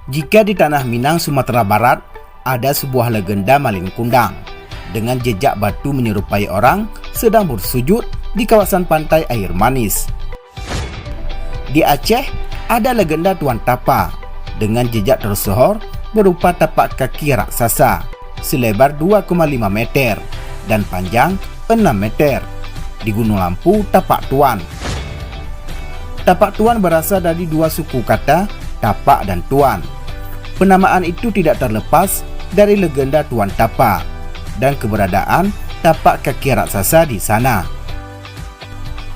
Jika di tanah Minang, Sumatera Barat, ada sebuah legenda Malin Kundang dengan jejak batu menyerupai orang sedang bersujud di kawasan pantai air manis. Di Aceh, ada legenda Tuan Tapa dengan jejak tersohor berupa tapak kaki raksasa selebar 2,5 meter dan panjang 6 meter di Gunung Lampu, Tapak Tuan. Tapak Tuan berasal dari dua suku kata tapak dan tuan. Penamaan itu tidak terlepas dari legenda Tuan Tapa dan keberadaan tapak kaki raksasa di sana.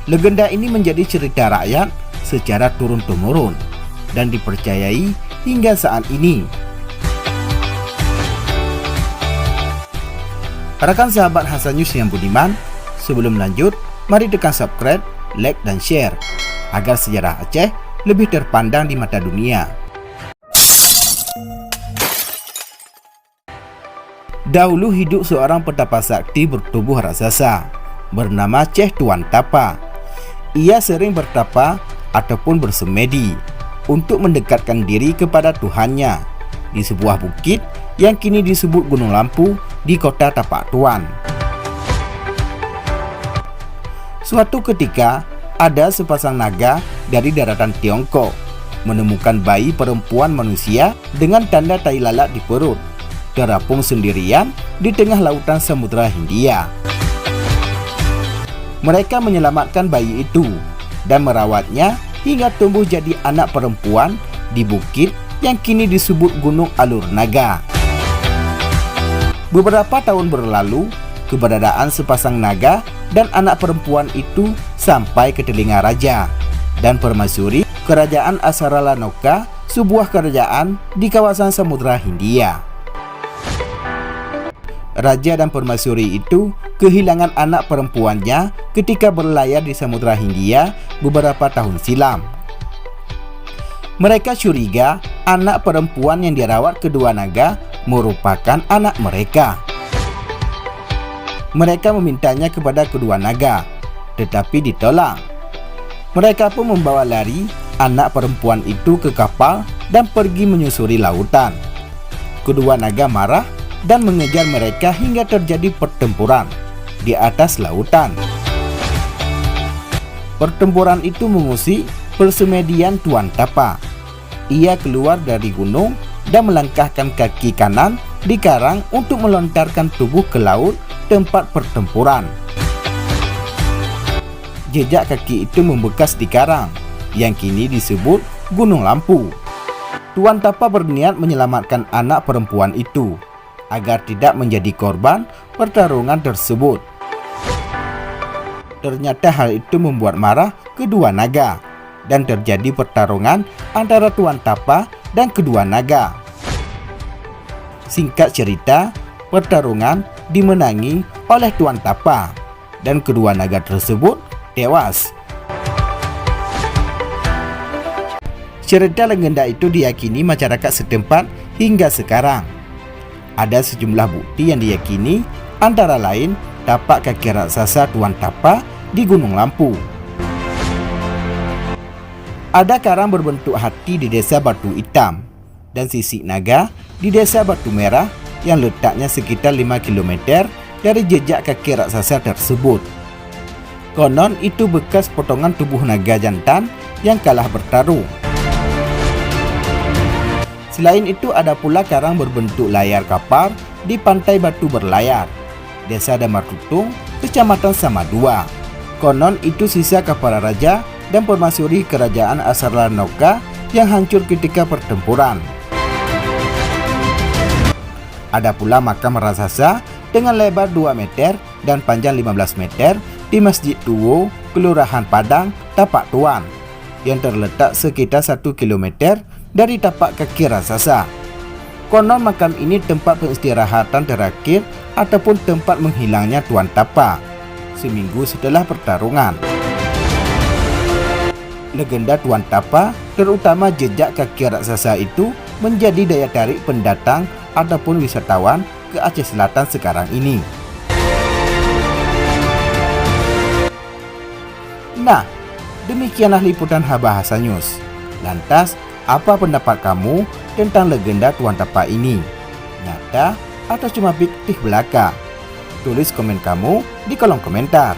Legenda ini menjadi cerita rakyat secara turun-temurun dan dipercayai hingga saat ini. Rekan sahabat Hasan News yang budiman, sebelum lanjut, mari tekan subscribe, like dan share agar sejarah Aceh lebih terpandang di mata dunia. Dahulu hidup seorang petapa sakti bertubuh raksasa bernama Ceh Tuan Tapa. Ia sering bertapa ataupun bersemedi untuk mendekatkan diri kepada Tuhannya di sebuah bukit yang kini disebut Gunung Lampu di kota Tapak Tuan. Suatu ketika, ada sepasang naga dari daratan Tiongkok menemukan bayi perempuan manusia dengan tanda tai lalat di perut, terapung sendirian di tengah lautan Samudra Hindia. Mereka menyelamatkan bayi itu dan merawatnya hingga tumbuh jadi anak perempuan di bukit yang kini disebut Gunung Alur Naga. Beberapa tahun berlalu, keberadaan sepasang naga dan anak perempuan itu sampai ke telinga raja dan permaisuri Kerajaan Asaralanoka, sebuah kerajaan di kawasan Samudra Hindia. Raja dan permaisuri itu kehilangan anak perempuannya ketika berlayar di Samudra Hindia beberapa tahun silam. Mereka curiga anak perempuan yang dirawat kedua naga merupakan anak mereka. Mereka memintanya kepada kedua naga, tetapi ditolak. Mereka pun membawa lari anak perempuan itu ke kapal dan pergi menyusuri lautan. Kedua naga marah dan mengejar mereka hingga terjadi pertempuran di atas lautan. Pertempuran itu mengusik persemedian Tuan Tapa. Ia keluar dari gunung dan melangkahkan kaki kanan di karang untuk melontarkan tubuh ke laut tempat pertempuran. Jejak kaki itu membekas di karang yang kini disebut Gunung Lampu. Tuan Tapa berniat menyelamatkan anak perempuan itu agar tidak menjadi korban pertarungan tersebut. Ternyata hal itu membuat marah kedua naga dan terjadi pertarungan antara Tuan Tapa dan kedua naga. Singkat cerita, pertarungan dimenangi oleh Tuan Tapa dan kedua naga tersebut tewas. Cerita legenda itu diyakini masyarakat setempat hingga sekarang. Ada sejumlah bukti yang diyakini, antara lain tapak kaki raksasa Tuan Tapa di Gunung Lampu. Ada karang berbentuk hati di desa Batu Hitam dan sisik naga di desa Batu Merah yang letaknya sekitar 5 km dari jejak kaki raksasa tersebut. Konon itu bekas potongan tubuh naga jantan yang kalah bertarung. Selain itu ada pula karang berbentuk layar kapal di Pantai Batu Berlayar, Desa Damar Tutung, Kecamatan Samadua. Konon itu sisa kapal raja dan permaisuri Kerajaan Asaralanoka yang hancur ketika pertempuran. Ada pula makam raksasa dengan lebar 2 meter dan panjang 15 meter di Masjid Tuwo, Kelurahan Padang, Tapak Tuan, yang terletak sekitar 1 km dari tapak kaki raksasa. Konon makam ini tempat peristirahatan terakhir ataupun tempat menghilangnya Tuan Tapa seminggu setelah pertarungan. Legenda Tuan Tapa, terutama jejak kaki raksasa itu, menjadi daya tarik pendatang ataupun wisatawan ke Aceh Selatan sekarang ini. Nah, demikianlah liputan Haba Hasan News. Lantas, apa pendapat kamu tentang legenda Tuan Tapa ini? Nyata atau cuma fiktif belaka? Tulis komen kamu di kolom komentar.